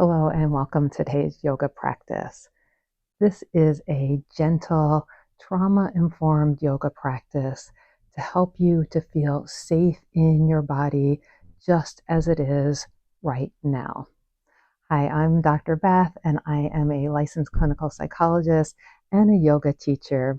Hello and welcome to today's yoga practice. This is a gentle, trauma-informed yoga practice to help you to feel safe in your body just as it is right now. Hi, I'm Dr. Beth, and I am a licensed clinical psychologist and a yoga teacher.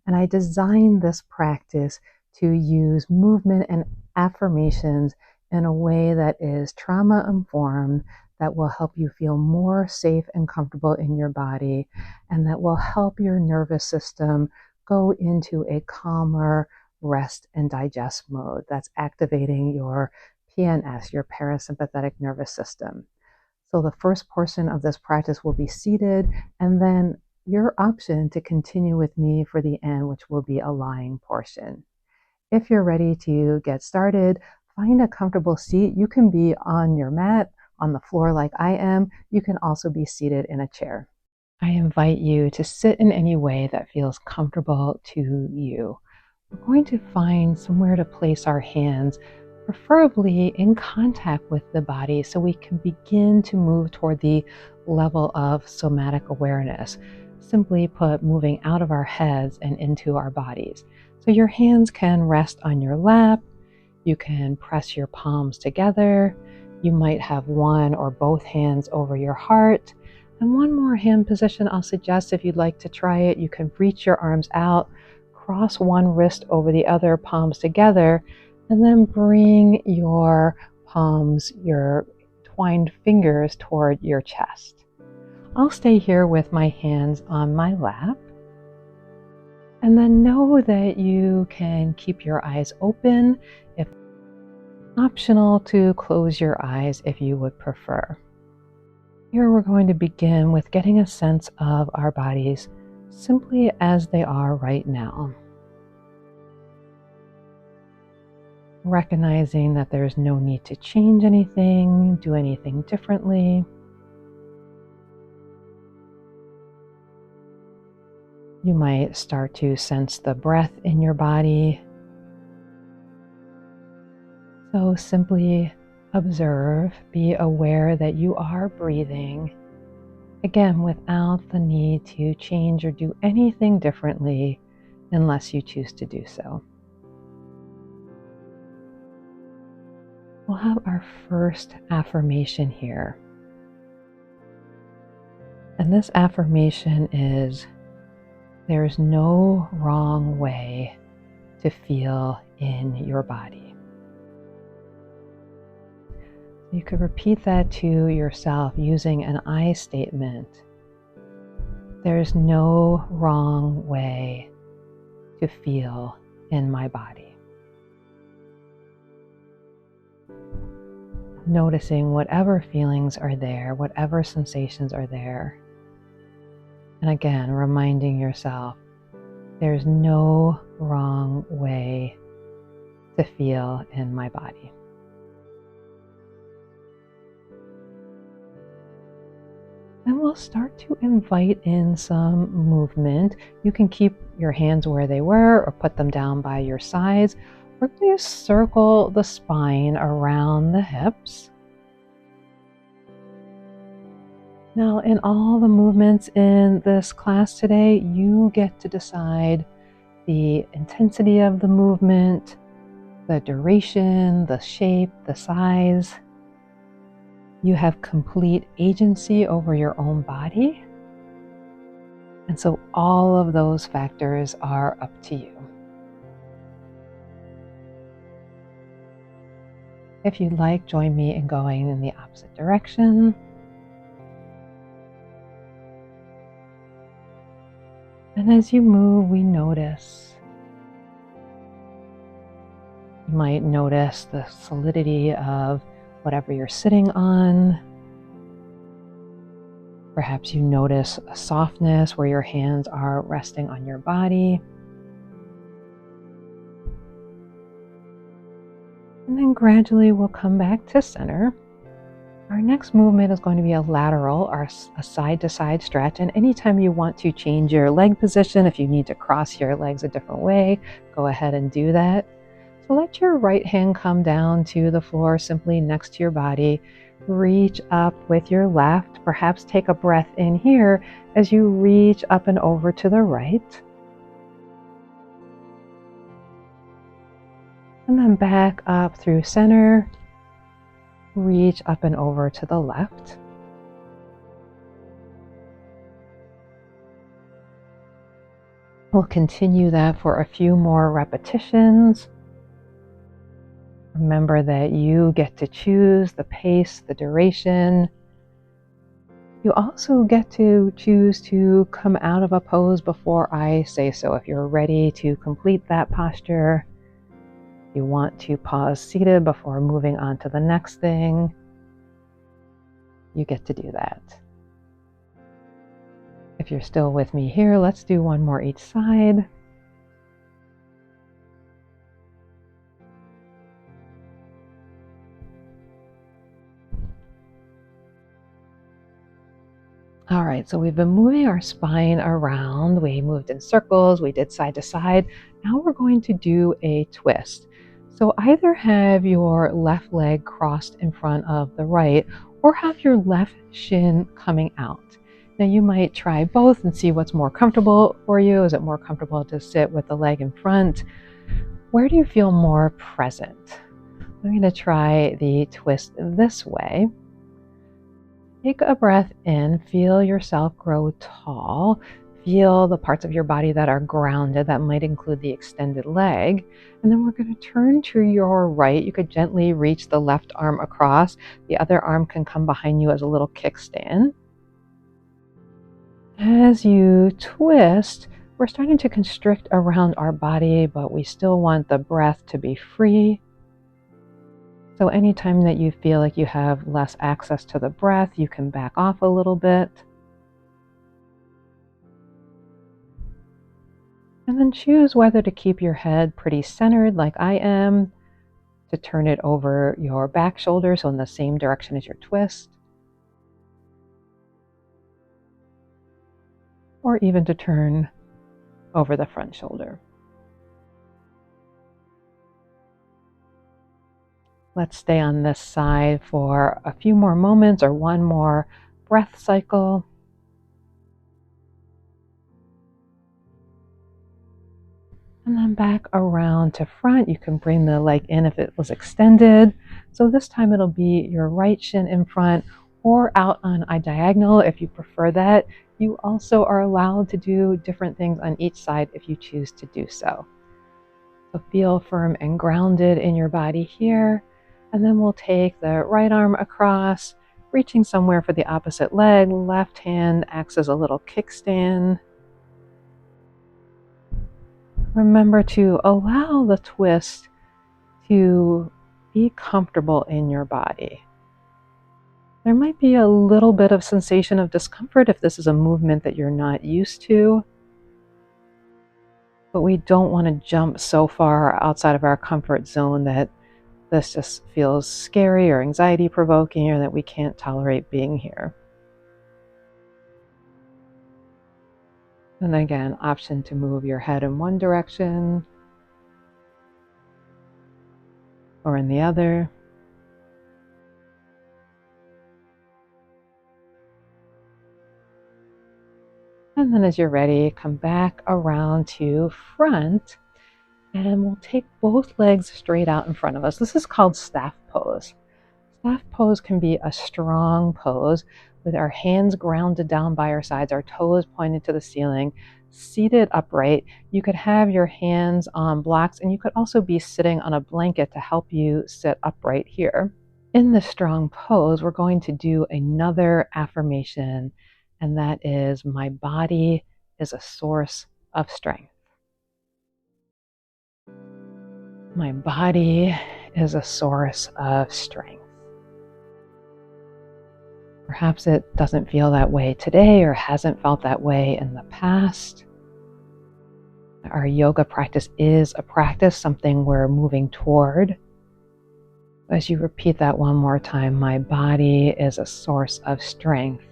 And I designed this practice to use movement and affirmations in a way that is trauma-informed, that will help you feel more safe and comfortable in your body, and that will help your nervous system go into a calmer rest and digest mode that's activating your PNS, your parasympathetic nervous system. So the first portion of this practice will be seated, and then your option to continue with me for the end, which will be a lying portion. If you're ready to get started, find a comfortable seat. You can be on your mat, on the floor like I am. You can also be seated in a chair. I invite you to sit in any way that feels comfortable to you. We're going to find somewhere to place our hands, preferably in contact with the body, so we can begin to move toward the level of somatic awareness. Simply put, moving out of our heads and into our bodies. So your hands can rest on your lap. You can press your palms together. You might have one or both hands over your heart. And one more hand position I'll suggest, if you'd like to try it, you can reach your arms out, cross one wrist over the other, palms together, and then bring your palms, your twined fingers toward your chest. I'll stay here with my hands on my lap. And then know that you can keep your eyes open, if optional to close your eyes if you would prefer. Here we're going to begin with getting a sense of our bodies simply as they are right now. Recognizing that there's no need to change anything, do anything differently. You might start to sense the breath in your body. So simply observe, be aware that you are breathing, again, without the need to change or do anything differently unless you choose to do so. We'll have our first affirmation here. And this affirmation is, there's no wrong way to feel in your body. You could repeat that to yourself using an I statement. There's no wrong way to feel in my body. Noticing whatever feelings are there, whatever sensations are there. And again, reminding yourself, there's no wrong way to feel in my body. Then we'll start to invite in some movement. You can keep your hands where they were or put them down by your sides. We're going to circle the spine around the hips. Now, in all the movements in this class today, you get to decide the intensity of the movement, the duration, the shape, the size. You have complete agency over your own body. And so all of those factors are up to you. If you'd like, join me in going in the opposite direction. And as you move, we notice. You might notice the solidity of whatever you're sitting on. Perhaps you notice a softness where your hands are resting on your body. And then gradually we'll come back to center. Our next movement is going to be a lateral or a side-to-side stretch. And anytime you want to change your leg position, if you need to cross your legs a different way, go ahead and do that. So let your right hand come down to the floor simply next to your body. reach up with your left. Perhaps take a breath in here as you reach up and over to the right. And then back up through center. Reach up and over to the left. We'll continue that for a few more repetitions. Remember that you get to choose the pace, the duration. You also get to choose to come out of a pose before I say so. If you're ready to complete that posture, you want to pause seated before moving on to the next thing, you get to do that. If you're still with me here, let's do one more each side. All right, so we've been moving our spine around. We moved in circles, we did side to side. Now we're going to do a twist. So either have your left leg crossed in front of the right or have your left shin coming out. Now you might try both and see what's more comfortable for you. Is it more comfortable to sit with the leg in front? Where do you feel more present? I'm going to try the twist this way. Take a breath in, feel yourself grow tall. Feel the parts of your body that are grounded. That might include the extended leg. And then we're going to turn to your right. You could gently reach the left arm across. The other arm can come behind you as a little kickstand. As you twist, we're starting to constrict around our body, but we still want the breath to be free. So anytime that you feel like you have less access to the breath, you can back off a little bit. And then choose whether to keep your head pretty centered like I am, to turn it over your back shoulder, so in the same direction as your twist, or even to turn over the front shoulder. Let's stay on this side for a few more moments or one more breath cycle. And then back around to front. You can bring the leg in if it was extended. So this time it'll be your right shin in front or out on a diagonal if you prefer that. You also are allowed to do different things on each side if you choose to do so. So feel firm and grounded in your body here. And then we'll take the right arm across, reaching somewhere for the opposite leg. Left hand acts as a little kickstand. Remember to allow the twist to be comfortable in your body. There might be a little bit of sensation of discomfort if this is a movement that you're not used to, but we don't want to jump so far outside of our comfort zone that this just feels scary or anxiety provoking or that we can't tolerate being here. And again, option to move your head in one direction or in the other. And then as you're ready, come back around to front. And we'll take both legs straight out in front of us. This is called staff pose. Staff pose can be a strong pose with our hands grounded down by our sides, our toes pointed to the ceiling, seated upright. You could have your hands on blocks, and you could also be sitting on a blanket to help you sit upright here. In this strong pose, we're going to do another affirmation, and that is, my body is a source of strength. My body is a source of strength. Perhaps it doesn't feel that way today or hasn't felt that way in the past. Our yoga practice is a practice, something we're moving toward. As you repeat that one more time, my body is a source of strength,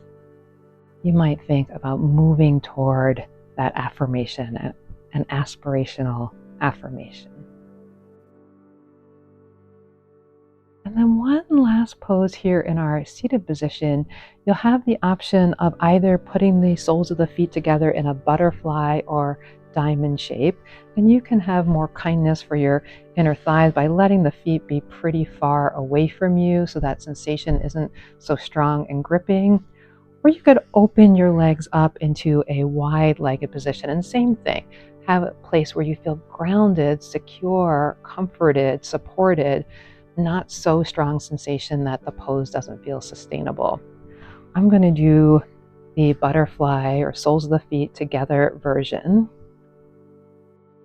you might think about moving toward that affirmation, an aspirational affirmation. And then one last pose here in our seated position, you'll have the option of either putting the soles of the feet together in a butterfly or diamond shape. And you can have more kindness for your inner thighs by letting the feet be pretty far away from you so that sensation isn't so strong and gripping. Or you could open your legs up into a wide-legged position. And same thing, have a place where you feel grounded, secure, comforted, supported, not so strong sensation that the pose doesn't feel sustainable. I'm going to do the butterfly or soles of the feet together version.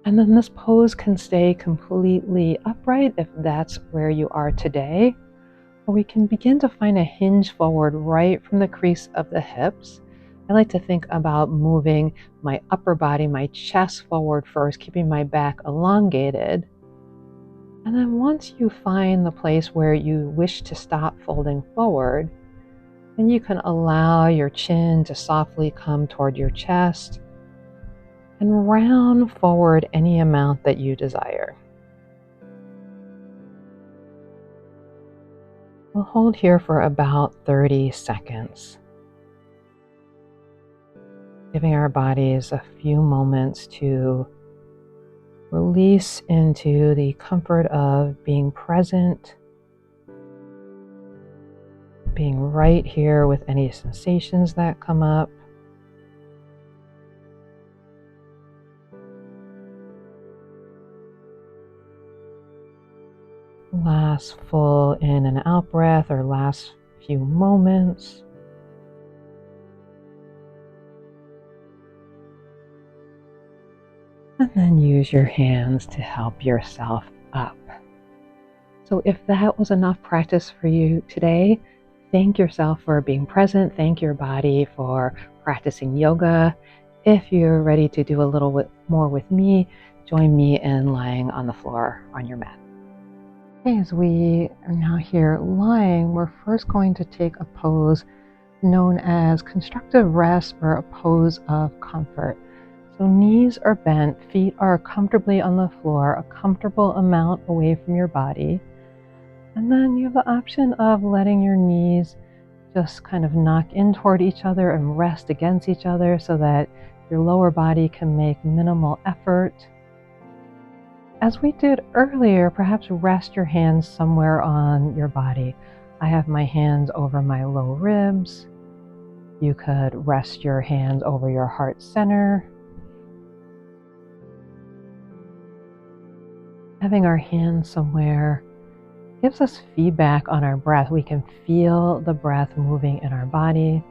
And then this pose can stay completely upright if that's where you are today. Or we can begin to find a hinge forward right from the crease of the hips. I like to think about moving my upper body, my chest forward first, keeping my back elongated. And then once you find the place where you wish to stop folding forward, then you can allow your chin to softly come toward your chest and round forward any amount that you desire. We'll hold here for about 30 seconds, giving our bodies a few moments to release into the comfort of being present, being right here with any sensations that come up. Last full in and out breath, or last few moments. And then use your hands to help yourself up. So if that was enough practice for you today, thank yourself for being present. Thank your body for practicing yoga. If you're ready to do a little bit more with me, join me in lying on the floor on your mat. Okay, as we are now here lying, we're first going to take a pose known as constructive rest, or a pose of comfort. So knees are bent, feet are comfortably on the floor, a comfortable amount away from your body. And then you have the option of letting your knees just kind of knock in toward each other and rest against each other so that your lower body can make minimal effort. As we did earlier, perhaps rest your hands somewhere on your body. I have my hands over my low ribs. You could rest your hands over your heart center. Having our hands somewhere gives us feedback on our breath. We can feel the breath moving in our body.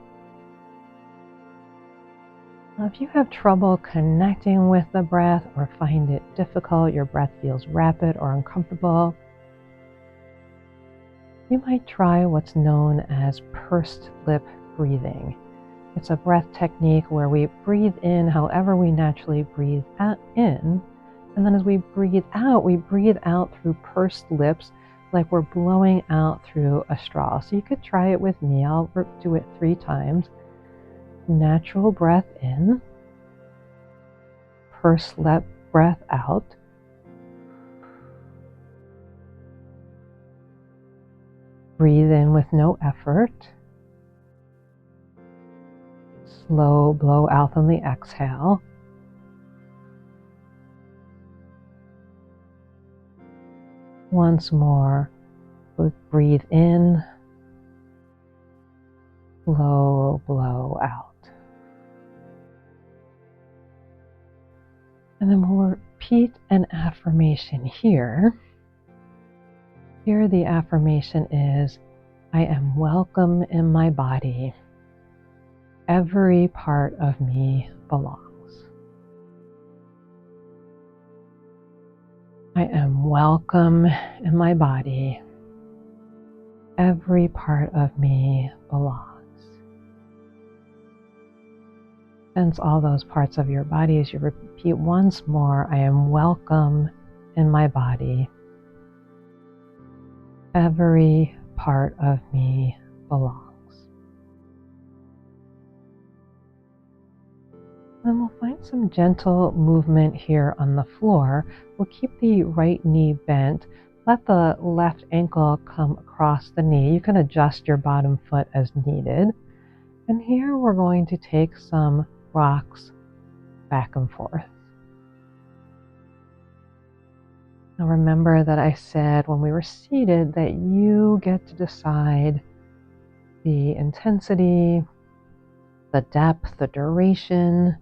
Now, if you have trouble connecting with the breath or find it difficult, your breath feels rapid or uncomfortable, you might try what's known as pursed lip breathing. It's a breath technique where we breathe in however we naturally breathe in, and then as we breathe out through pursed lips, like we're blowing out through a straw. So you could try it with me. I'll do it 3 times. Natural breath in, pursed lip breath out. Breathe in with no effort. Slow blow out on the exhale. Once more, breathe in, slow blow out. And then we'll repeat an affirmation here. Here the affirmation is, I am welcome in my body. Every part of me belongs. I am welcome in my body. Every part of me belongs. Sense all those parts of your body as you repeat once more, I am welcome in my body. Every part of me belongs. Then we'll find some gentle movement here on the floor. We'll keep the right knee bent, Let the left ankle come across the knee. You can adjust your bottom foot as needed. And here we're going to take some rocks back and forth. Now remember that I said when we were seated that you get to decide the intensity, the depth, the duration.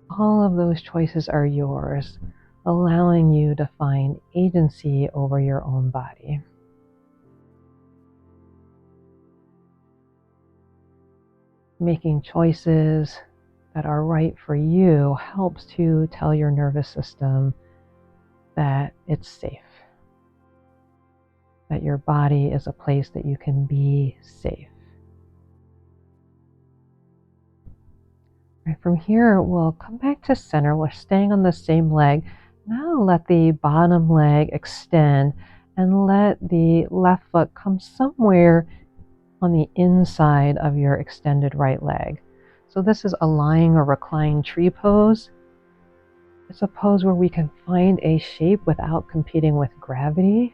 All of those choices are yours, allowing you to find agency over your own body. Making choices that are right for you helps to tell your nervous system that it's safe, that your body is a place that you can be safe. Right, from here, we'll come back to center. We're staying on the same leg. Now let the bottom leg extend and let the left foot come somewhere on the inside of your extended right leg. So this is a lying or reclined tree pose. It's a pose where we can find a shape without competing with gravity.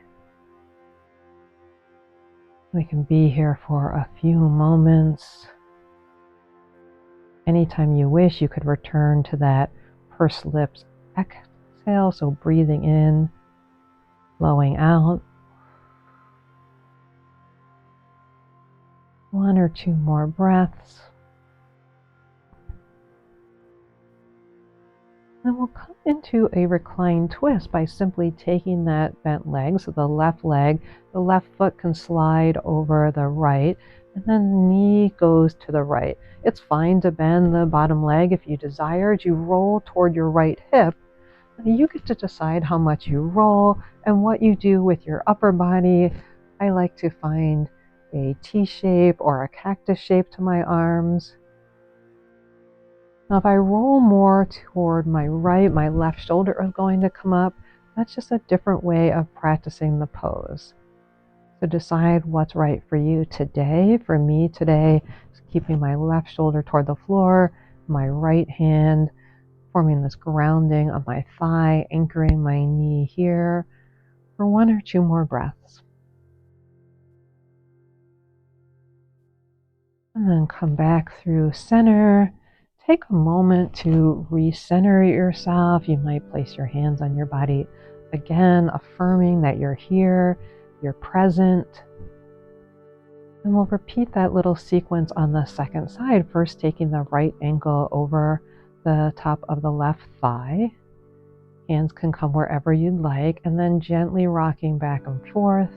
We can be here for a few moments. Anytime you wish, you could return to that pursed lips exhale, so breathing in, blowing out. 1 or 2 more breaths. Then we'll come into a reclined twist by simply taking that bent leg, so the left leg, the left foot can slide over the right, and then the knee goes to the right. It's fine to bend the bottom leg if you desire. As you roll toward your right hip, you get to decide how much you roll and what you do with your upper body. I like to find a T shape or a cactus shape to my arms. Now, if I roll more toward my right, my left shoulder is going to come up. That's just a different way of practicing the pose. So decide what's right for you today. For me today, is keeping my left shoulder toward the floor, my right hand forming this grounding on my thigh, anchoring my knee here for 1 or 2 more breaths. And then come back through center. Take a moment to recenter yourself. You might place your hands on your body again, affirming that you're here, you're present. And we'll repeat that little sequence on the second side, first taking the right ankle over the top of the left thigh. Hands can come wherever you'd like, and then gently rocking back and forth.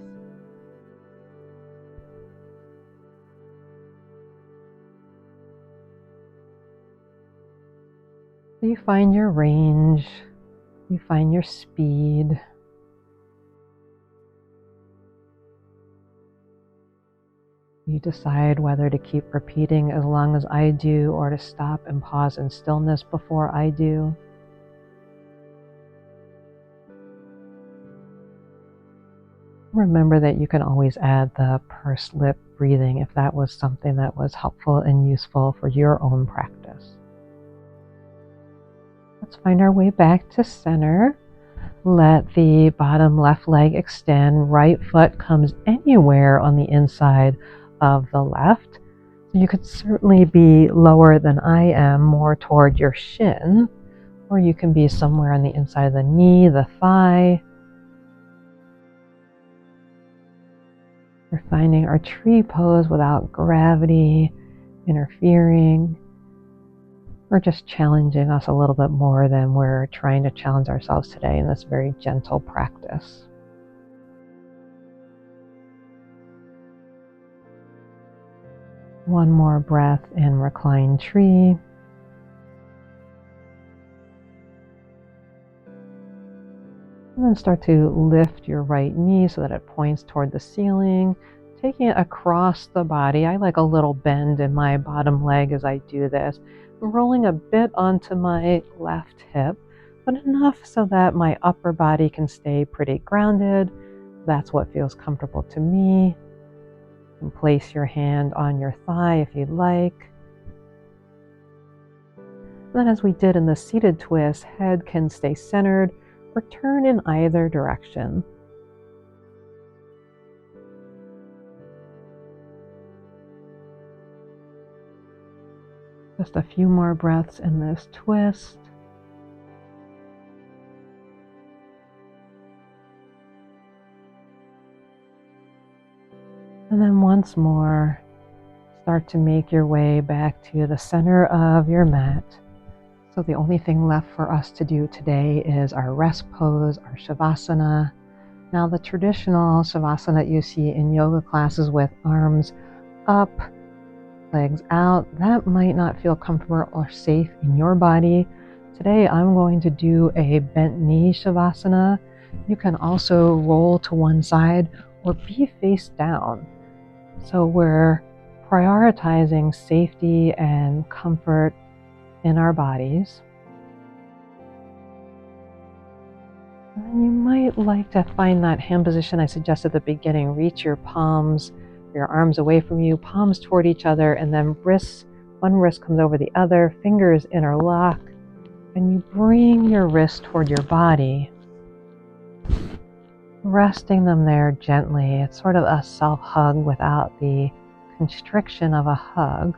So you find your range, you find your speed. You decide whether to keep repeating as long as I do or to stop and pause in stillness before I do. Remember that you can always add the pursed lip breathing if that was something that was helpful and useful for your own practice. Let's find our way back to center. Let the bottom left leg extend. Right foot comes anywhere on the inside of the left. So you could certainly be lower than I am, more toward your shin, or you can be somewhere on the inside of the knee, the thigh. We're finding our tree pose without gravity interfering, or just challenging us a little bit more than we're trying to challenge ourselves today in this very gentle practice. One more breath in reclined tree. And then start to lift your right knee so that it points toward the ceiling, taking it across the body. I like a little bend in my bottom leg as I do this. I'm rolling a bit onto my left hip, but enough so that my upper body can stay pretty grounded. That's what feels comfortable to me. And place your hand on your thigh if you'd like. Then, as we did in the seated twist, head can stay centered or turn in either direction. Just a few more breaths in this twist. And then once more, start to make your way back to the center of your mat. So the only thing left for us to do today is our rest pose, our Shavasana. Now the traditional Shavasana that you see in yoga classes with arms up, legs out, that might not feel comfortable or safe in your body. Today I'm going to do a bent knee Shavasana. You can also roll to one side or be face down. So we're prioritizing safety and comfort in our bodies. And you might like to find that hand position I suggested at the beginning. Reach your palms, your arms away from you, palms toward each other, and then one wrist comes over the other, fingers interlock, and you bring your wrist toward your body, resting them there gently. It's sort of a self-hug without the constriction of a hug.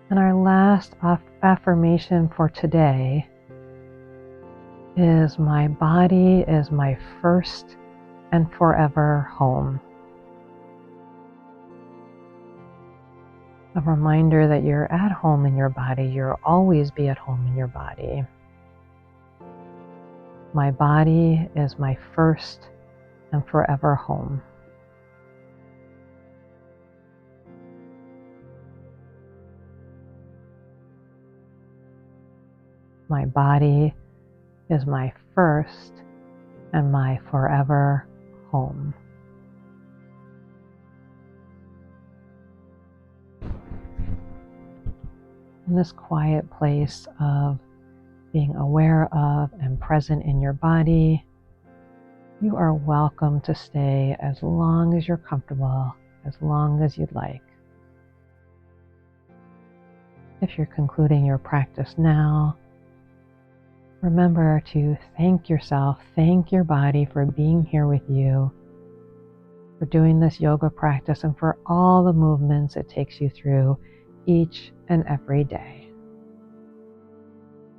And our last affirmation for today is, my body is my first and forever home. A reminder that you're at home in your body. You'll always be at home in your body. My body is my first and forever home. My body is my first and my forever home. In this quiet place of being aware of and present in your body, you are welcome to stay as long as you're comfortable, as long as you'd like. If you're concluding your practice now, remember to thank yourself, thank your body for being here with you, for doing this yoga practice, and for all the movements it takes you through each and every day.